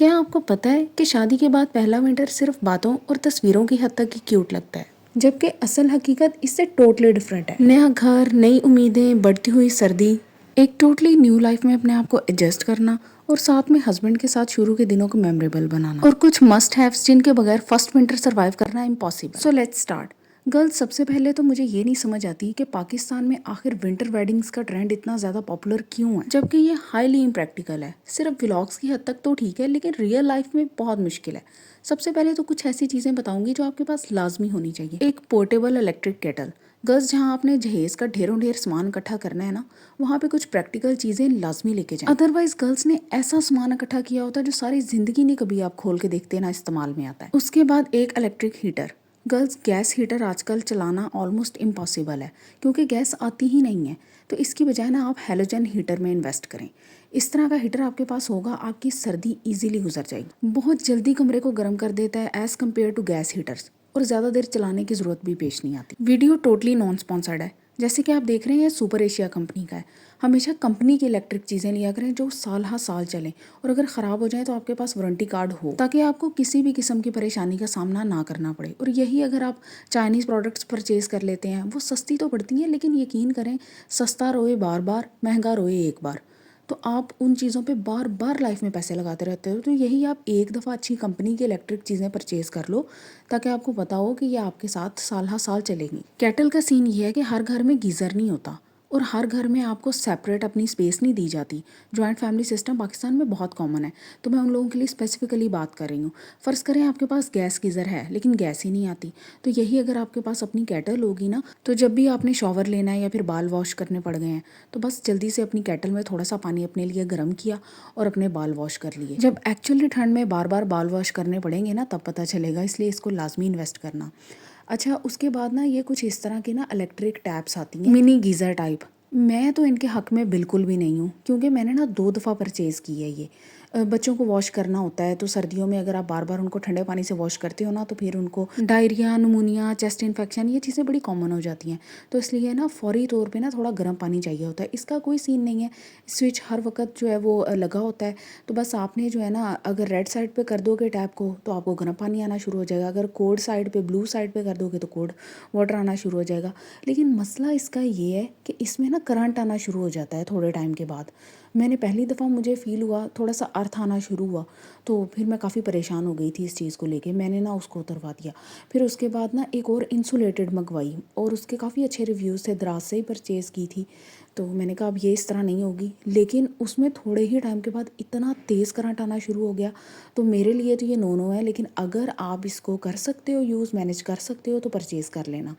क्या आपको पता है कि शादी के बाद पहला विंटर सिर्फ बातों और तस्वीरों की हद तक ही क्यूट लगता है, जबकि असल हकीकत इससे टोटली डिफरेंट है। नया घर, नई उम्मीदें, बढ़ती हुई सर्दी, एक टोटली न्यू लाइफ में अपने आप को एडजस्ट करना और साथ में हस्बैंड के साथ शुरू के दिनों को मेमोरेबल बनाना और कुछ मस्ट हैव्स जिनके बगैर फर्स्ट विंटर सर्वाइव करना impossible. So let's start. Girls, सबसे पहले तो मुझे ये नहीं समझ आती कि पाकिस्तान में आखिर विंटर वेडिंग्स का ट्रेंड इतना ज़्यादा पॉपुलर क्यों है, जबकि ये हाईली इम्प्रैक्टिकल है। सिर्फ व्लॉग्स की हद तक तो ठीक है, लेकिन रियल लाइफ में बहुत मुश्किल है। सबसे पहले तो कुछ ऐसी चीज़ें बताऊंगी जो आपके पास लाजमी होनी चाहिए। एक पोर्टेबल इलेक्ट्रिक केटल। गर्ल्स, जहाँ आपने जहेज का ढेरों ढेर सामान इकट्ठा करना है ना, वहाँ पे कुछ प्रैक्टिकल चीज़ें लाजमी लेके जाएं। अदरवाइज गर्ल्स ने ऐसा सामान इकट्ठा किया होता है जो सारी जिंदगी नहीं कभी आप खोल के देखते ना इस्तेमाल में आता है। उसके बाद एक electric heater. Girls, gas heater आजकल चलाना ऑलमोस्ट इम्पॉसिबल है क्योंकि गैस आती ही नहीं है। तो इसकी बजाय ना आप हैलोजन हीटर में इन्वेस्ट करें। इस तरह का हीटर आपके पास होगा, आपकी सर्दी इजीली गुजर जाएगी। बहुत जल्दी कमरे को गर्म कर देता है as compare to gas heaters, और ज़्यादा देर चलाने की ज़रूरत भी पेश नहीं आती। वीडियो टोटली नॉन स्पॉन्सर्ड है। जैसे कि आप देख रहे हैं, सुपर एशिया कंपनी का है। हमेशा कंपनी की इलेक्ट्रिक चीज़ें लिया करें जो साल हा साल चलें, और अगर ख़राब हो जाए तो आपके पास वारंटी कार्ड हो, ताकि आपको किसी भी किस्म की परेशानी का सामना ना करना पड़े। और यही अगर आप चाइनीज़ प्रोडक्ट्स परचेज़ कर लेते हैं, वो सस्ती तो पड़ती हैं, लेकिन यकीन करें, सस्ता रोए बार बार, महंगा रोए एक बार। तो आप उन चीज़ों पे बार बार लाइफ में पैसे लगाते रहते हो। तो यही आप एक दफ़ा अच्छी कंपनी की इलेक्ट्रिक चीज़ें परचेज़ कर लो, ताकि आपको पता हो कि ये आपके साथ साल हा साल चलेंगी। केटल का सीन ये है कि हर घर में गीज़र नहीं होता, और हर घर में आपको सेपरेट अपनी स्पेस नहीं दी जाती। जॉइंट फैमिली सिस्टम पाकिस्तान में बहुत कॉमन है, तो मैं उन लोगों के लिए स्पेसिफिकली बात कर रही हूँ। फ़र्ज़ करें आपके पास गैस गीज़र है लेकिन गैस ही नहीं आती, तो यही अगर आपके पास अपनी केटल होगी ना, तो जब भी आपने शॉवर लेना है या फिर बाल वॉश करने पड़ गए हैं, तो बस जल्दी से अपनी केटल में थोड़ा सा पानी अपने लिए गर्म किया और अपने बाल वॉश कर लिए। जब एक्चुअली ठंड में बार बार बाल वॉश करने पड़ेंगे ना, तब पता चलेगा, इसलिए इसको लाजमी इन्वेस्ट करना। अच्छा, उसके बाद ना ये कुछ इस तरह की ना इलेक्ट्रिक टैप्स आती हैं, मिनी गीज़र टाइप। मैं तो इनके हक में बिल्कुल भी नहीं हूँ, क्योंकि मैंने ना 2 दफ़ा परचेज़ की है ये। बच्चों को वॉश करना होता है, तो सर्दियों में अगर आप बार बार उनको ठंडे पानी से वॉश करते हो ना, तो फिर उनको डायरिया, निमोनिया, चेस्ट इन्फेक्शन, ये चीज़ें बड़ी कॉमन हो जाती हैं। तो इसलिए ना फौरी तौर पे ना थोड़ा गर्म पानी चाहिए होता है। इसका कोई सीन नहीं है, स्विच हर वक्त जो है वो लगा होता है। तो बस आपने जो है ना, अगर रेड साइड पे कर दोगे टैप को, तो आपको गर्म पानी आना शुरू हो जाएगा। अगर कोड साइड पे, ब्लू साइड पे कर दोगे, तो कोड वाटर आना शुरू हो जाएगा। लेकिन मसला इसका ये है कि इसमें ना करंट आना शुरू हो जाता है थोड़े टाइम के बाद। मैंने पहली दफ़ा मुझे फ़ील हुआ, थोड़ा सा अर्थ आना शुरू हुआ, तो फिर मैं काफ़ी परेशान हो गई थी इस चीज़ को लेके। मैंने ना उसको उतरवा दिया। फिर उसके बाद ना एक और इंसुलेटेड मंगवाई, और उसके काफ़ी अच्छे रिव्यूज़ थे, दराज से ही परचेज़ की थी। तो मैंने कहा अब ये इस तरह नहीं होगी, लेकिन उसमें थोड़े ही टाइम के बाद इतना तेज़ करंट आना शुरू हो गया। तो मेरे लिए तो ये नो नो है, लेकिन अगर आप इसको कर सकते हो, यूज़ मैनेज कर सकते हो, तो परचेज़ कर लेना।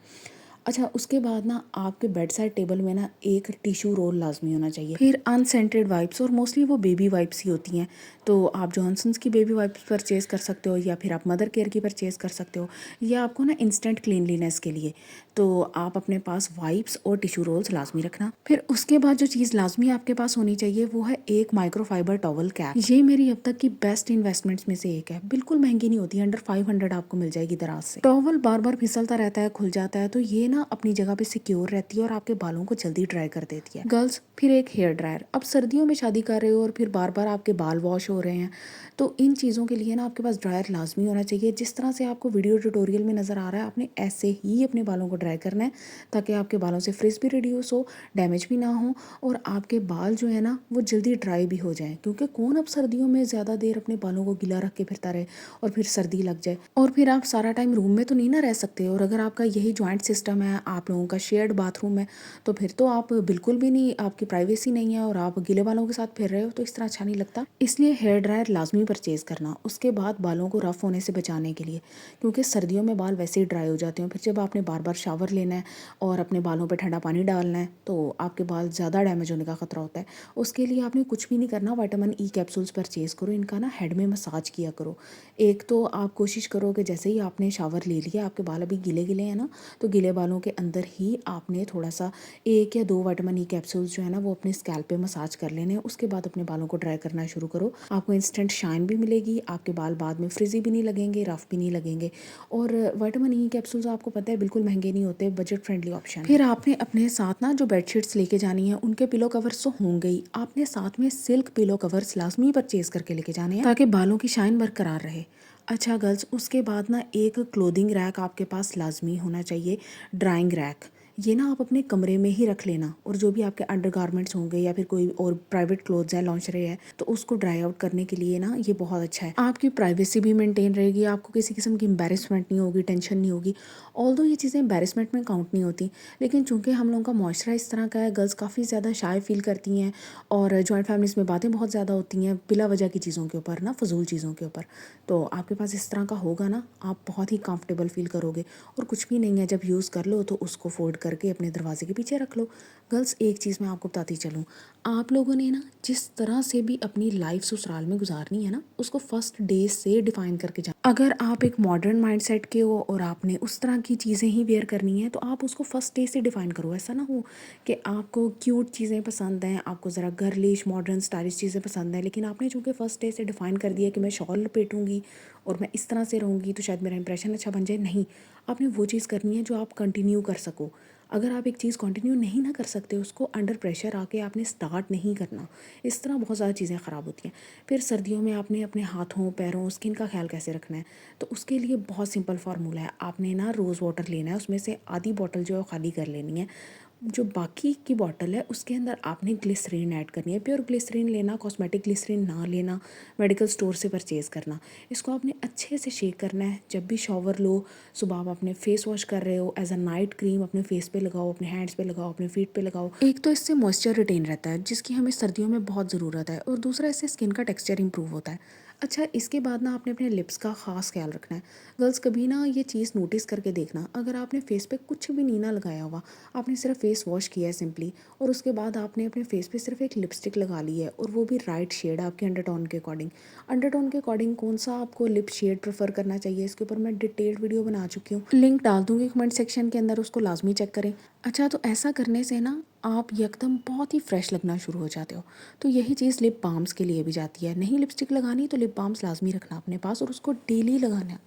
अच्छा, उसके बाद ना आपके बेड साइड टेबल में ना एक टिश्यू रोल लाजमी होना चाहिए। फिर अनसेंटेड वाइप्स, और मोस्टली वो बेबी वाइप्स ही होती हैं। तो आप जॉनसन्स की बेबी वाइप्स परचेज़ कर सकते हो, या फिर आप मदर केयर की परचेज़ कर सकते हो, या आपको ना इंस्टेंट क्लीनलीनेस के लिए तो आप अपने पास वाइप्स और टिश्यू रोल्स लाजमी रखना। फिर उसके बाद जो चीज़ लाजमी आपके पास होनी चाहिए, वो है एक माइक्रोफाइबर टॉवल कैप। ये मेरी अब तक की बेस्ट इन्वेस्टमेंट्स में से एक है। बिल्कुल महंगी नहीं होती, अंडर 500 आपको मिल जाएगी दराज से। टॉवल बार बार फिसलता रहता है, खुल जाता है, तो ये ना अपनी जगह पे सिक्योर रहती है और आपके बालों को जल्दी ड्राई कर देती है। गर्ल्स, फिर एक हेयर ड्रायर। अब सर्दियों में शादी कर रहे हो और फिर बार बार आपके बाल वॉश हो रहे हैं, तो इन चीज़ों के लिए ना आपके पास ड्रायर लाजमी होना चाहिए। जिस तरह से आपको वीडियो ट्यूटोरियल में नज़र आ रहा है, आपने ऐसे ही अपने बालों को ड्राई करना है, ताकि आपके बालों से फ्रिज भी रिड्यूस हो, डैमेज भी ना हो, और आपके बाल जो है ना वो जल्दी ड्राई भी हो जाए। क्योंकि कौन अब सर्दियों में ज़्यादा देर अपने बालों को गीला रख के फिरता रहे और फिर सर्दी लग जाए, और फिर आप सारा टाइम रूम में तो नहीं ना रह सकते। और अगर आपका यही जॉइंट सिस्टम है, आप लोगों का शेयर्ड बाथरूम है, तो फिर तो आप बिल्कुल भी नहीं, आपकी प्राइवेसी नहीं है और आप गीले बालों के साथ फिर रहे हो, तो इस तरह अच्छा नहीं लगता। इसलिए हेयर ड्रायर लाजमी परचेज़ करना। उसके बाद बालों को रफ़ होने से बचाने के लिए, क्योंकि सर्दियों में बाल वैसे ही ड्राई हो जाते हैं, फिर जब आपने बार बार शावर लेना है और अपने बालों पर ठंडा पानी डालना है, तो आपके बाल ज़्यादा डैमेज होने का खतरा होता है। उसके लिए आपने कुछ भी नहीं करना, विटामिन ई कैप्सूल्स परचेज़ करो। इनका ना हेड में मसाज किया करो। एक तो आप कोशिश करो कि जैसे ही आपने शावर ले लिया, आपके बाल अभी गीले गीले हैं ना, तो गीले बालों के अंदर ही आपने थोड़ा सा 1 या 2 विटामिन ई कैप्सूल्स जो है ना, वो अपने स्कैल्प पे मसाज कर लेने हैं। उसके बाद अपने बालों को ड्राई करना शुरू करो। आपको इंस्टेंट शाइन भी मिलेगी, आपके बाल बाद में फ्रिजी भी नहीं लगेंगे, रफ भी नहीं लगेंगे। और विटामिन ई कैप्सूल्स आपको पता है बिल्कुल महंगे नहीं होते, बजट फ्रेंडली ऑप्शन। फिर आपने अपने साथ ना जो बेडशीट्स लेके जानी है उनके पिलो कवर्स तो होंगे ही, आपने साथ में सिल्क पिलो कवर्स लाजमी परचेज करके लेके जाने हैं ताकि बालों की शाइन बरकरार रहे। अच्छा गर्ल्स, उसके बाद ना एक क्लोथिंग रैक आपके पास लाजमी होना चाहिए, ड्राइंग रैक। ये ना आप अपने कमरे में ही रख लेना, और जो भी आपके अंडरगारमेंट्स होंगे या फिर कोई और प्राइवेट क्लोथ्स है, लॉन्चरे है, तो उसको ड्राई आउट करने के लिए ना ये बहुत अच्छा है। आपकी प्राइवेसी भी मेंटेन रहेगी, आपको किसी किस्म की एम्बेरसमेंट नहीं होगी, टेंशन नहीं होगी। ऑल्दो ये चीज़ें एम्बेरसमेंट में काउंट नहीं होती, लेकिन चूंकि हम लोगों का मॉइस्चर इस तरह का है, गर्ल्स काफ़ी ज़्यादा शाय फील करती हैं और जॉइंट फैमिलीज़ में बातें बहुत ज़्यादा होती हैं बिला वजह की चीज़ों के ऊपर ना, फजूल चीज़ों के ऊपर। तो आपके पास इस तरह का होगा ना, आप बहुत ही कंफर्टेबल फील करोगे। और कुछ भी नहीं है, जब यूज़ कर लो तो उसको फोल्ड करके अपने दरवाजे के पीछे रख लो। गर्ल्स, एक चीज़ मैं आपको बताती चलूँ, आप लोगों ने ना जिस तरह से भी अपनी लाइफ ससुराल में गुजारनी है ना, उसको फर्स्ट डे से डिफाइन करके जाओ। अगर आप एक मॉडर्न माइंडसेट के हो और आपने उस तरह की चीज़ें ही वेयर करनी है, तो आप उसको फर्स्ट डे से डिफाइन करो। ऐसा ना हो कि आपको क्यूट चीज़ें पसंद हैं, आपको ज़रा गर्लिश मॉडर्न स्टाइलिश चीज़ें पसंद हैं, लेकिन आपने चूँकि फर्स्ट डे से डिफाइन कर दिया कि मैं शॉल लपेटूंगी और मैं इस तरह से रहूँगी तो शायद मेरा इंप्रेशन अच्छा बन जाए। नहीं, आपने वो चीज़ करनी है जो आप कंटिन्यू कर सको। अगर आप एक चीज़ कंटिन्यू नहीं ना कर सकते, उसको अंडर प्रेशर आके आपने स्टार्ट नहीं करना, इस तरह बहुत ज़्यादा चीज़ें ख़राब होती हैं। फिर सर्दियों में आपने अपने हाथों पैरों स्किन का ख्याल कैसे रखना है, तो उसके लिए बहुत सिंपल फार्मूला है। आपने ना रोज़ वाटर लेना है, उसमें से आधी बॉटल जो है खाली कर लेनी है। जो बाकी की बॉटल है उसके अंदर आपने ग्लिसरीन ऐड करनी है। प्योर ग्लिसरीन लेना, कॉस्मेटिक ग्लिसरीन ना लेना, मेडिकल स्टोर से परचेज़ करना। इसको आपने अच्छे से शेक करना है। जब भी शॉवर लो, सुबह आप अपने फेस वॉश कर रहे हो, एज अ नाइट क्रीम अपने फेस पे लगाओ, अपने हैंड्स पे लगाओ, अपने फीट पे लगाओ। एक तो इससे मॉइस्चर रिटेन रहता है जिसकी हमें सर्दियों में बहुत ज़रूरत है, और दूसरा इससे स्किन का टेक्सचर इंप्रूव होता है। अच्छा, इसके बाद ना आपने अपने लिप्स का ख़ास ख्याल रखना है। गर्ल्स, कभी ना ये चीज़ नोटिस करके देखना, अगर आपने फेस पे कुछ भी नहीं ना लगाया हुआ, आपने सिर्फ फेस वॉश किया है सिंपली, और उसके बाद आपने अपने फेस पे सिर्फ एक लिपस्टिक लगा ली है, और वो भी राइट शेड आपके अंडरटोन के अकॉर्डिंग। अंडरटोन के अकॉर्डिंग कौन सा आपको लिप शेड प्रेफर करना चाहिए, इसके ऊपर मैं डिटेल्ड वीडियो बना चुकी हूँ, लिंक डाल दूँगी कमेंट सेक्शन के अंदर, उसको लाजमी चेक करें। अच्छा, तो ऐसा करने से ना आप एकदम बहुत ही फ्रेश लगना शुरू हो जाते हो। तो यही चीज़ लिप बाम्स के लिए भी जाती है। नहीं लिपस्टिक लगानी तो लिप बाम्स लाजमी रखना अपने पास, और उसको डेली लगाना।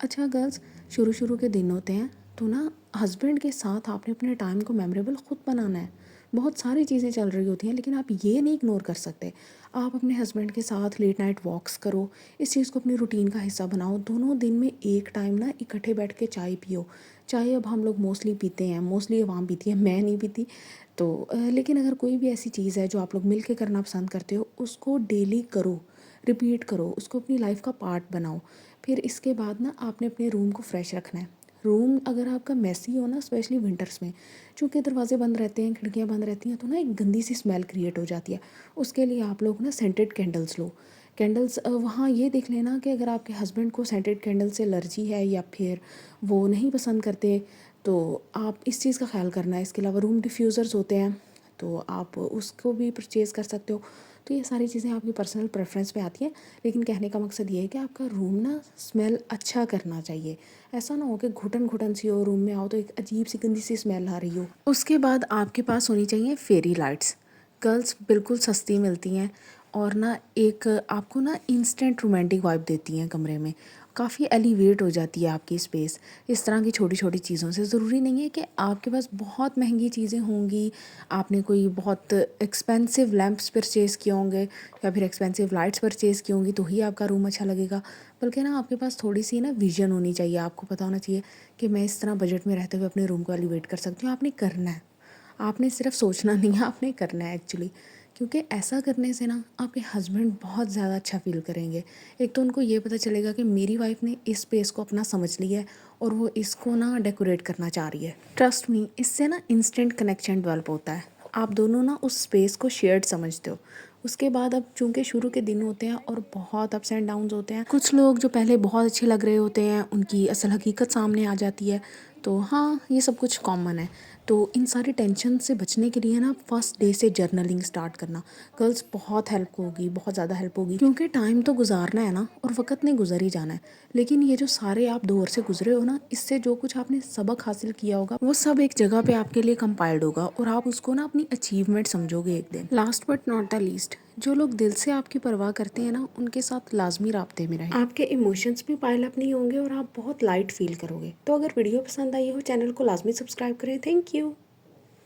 अच्छा गर्ल्स, शुरू शुरू के दिन होते हैं, तो ना हस्बैंड के साथ आपने अपने टाइम को मेमोरेबल खुद बनाना है। बहुत सारी चीज़ें चल रही होती हैं, लेकिन आप ये नहीं इग्नोर कर सकते। आप अपने हस्बैंड के साथ लेट नाइट वॉक्स करो, इस चीज़ को अपनी रूटीन का हिस्सा बनाओ। दोनों दिन में एक टाइम ना इकट्ठे बैठ के चाय पियो। चाय अब हम लोग मोस्टली पीते हैं, मोस्टली आवाम पीती है, मैं नहीं पीती। तो लेकिन अगर कोई भी ऐसी चीज़ है जो आप लोग मिल के करना पसंद करते हो, उसको डेली करो, रिपीट करो, उसको अपनी लाइफ का पार्ट बनाओ। फिर इसके बाद ना आपने अपने रूम को फ्रेश रखना है। रूम अगर आपका मैसी हो ना, स्पेशली विंटर्स में, चूँकि दरवाजे बंद रहते हैं, खिड़कियाँ बंद रहती हैं, तो ना एक गंदी सी स्मेल क्रिएट हो जाती है। उसके लिए आप लोग ना सेंटेड कैंडल्स लो। कैंडल्स वहाँ ये देख लेना कि अगर आपके हस्बैंड को सेंटेड कैंडल से एलर्जी है या फिर वो नहीं पसंद करते, तो आप इस चीज़ का ख्याल करना है। इसके अलावा रूम डिफ्यूज़र्स होते हैं, तो आप उसको भी परचेज़ कर सकते हो। तो ये सारी चीज़ें आपकी पर्सनल प्रेफरेंस पे आती हैं, लेकिन कहने का मकसद ये है कि आपका रूम ना स्मेल अच्छा करना चाहिए। ऐसा ना हो कि घुटन घुटन सी हो, रूम में आओ तो एक अजीब सी गंदी सी स्मेल आ रही हो। उसके बाद आपके पास होनी चाहिए फेरी लाइट्स। गर्ल्स, बिल्कुल सस्ती मिलती हैं, और ना एक आपको ना इंस्टेंट रोमांटिक वाइब देती हैं कमरे में। काफ़ी एलिवेट हो जाती है आपकी स्पेस इस तरह की छोटी छोटी चीज़ों से। ज़रूरी नहीं है कि आपके पास बहुत महंगी चीज़ें होंगी, आपने कोई बहुत एक्सपेंसिव लैंप्स परचेज़ किए होंगे या फिर एक्सपेंसिव लाइट्स परचेज़ की होंगी तो ही आपका रूम अच्छा लगेगा। बल्कि ना आपके पास थोड़ी सी ना विजन होनी चाहिए। आपको पता होना चाहिए कि मैं इस तरह बजट में रहते हुए अपने रूम को एलिवेट कर सकती हूँ। आपने करना है, आपने सिर्फ सोचना नहीं है, आपने करना है एक्चुअली। क्योंकि ऐसा करने से ना आपके हस्बैंड बहुत ज़्यादा अच्छा फील करेंगे। एक तो उनको ये पता चलेगा कि मेरी वाइफ ने इस स्पेस को अपना समझ लिया है और वो इसको ना डेकोरेट करना चाह रही है। ट्रस्ट मी, इससे ना इंस्टेंट कनेक्शन डेवलप होता है। आप दोनों ना उस स्पेस को शेयर्ड समझते हो। उसके बाद अब चूंकि शुरू के दिन होते हैं और बहुत अप्स एंड डाउन्स होते हैं, कुछ लोग जो पहले बहुत अच्छे लग रहे होते हैं उनकी असल हकीकत सामने आ जाती है। तो हाँ, ये सब कुछ कॉमन है। तो इन सारी टेंशन से बचने के लिए ना फर्स्ट डे से जर्नलिंग स्टार्ट करना गर्ल्स बहुत हेल्प होगी, बहुत ज़्यादा हेल्प होगी। क्योंकि टाइम तो गुजारना है ना, और वक्त ने गुजर ही जाना है। लेकिन ये जो सारे आप दौर से गुजरे हो ना, इससे जो कुछ आपने सबक हासिल किया होगा वो सब एक जगह पे आपके लिए कंपाइल्ड होगा, और आप उसको ना अपनी अचीवमेंट समझोगे एक दिन। Last but not the least, जो लोग दिल से आपकी परवाह करते हैं ना, उनके साथ लाजमी राब्ते में रहें। आपके इमोशंस भी पाइल अप नहीं होंगे और आप बहुत लाइट फील करोगे। तो अगर वीडियो पसंद आई हो, चैनल को लाजमी सब्सक्राइब करें। Thank you.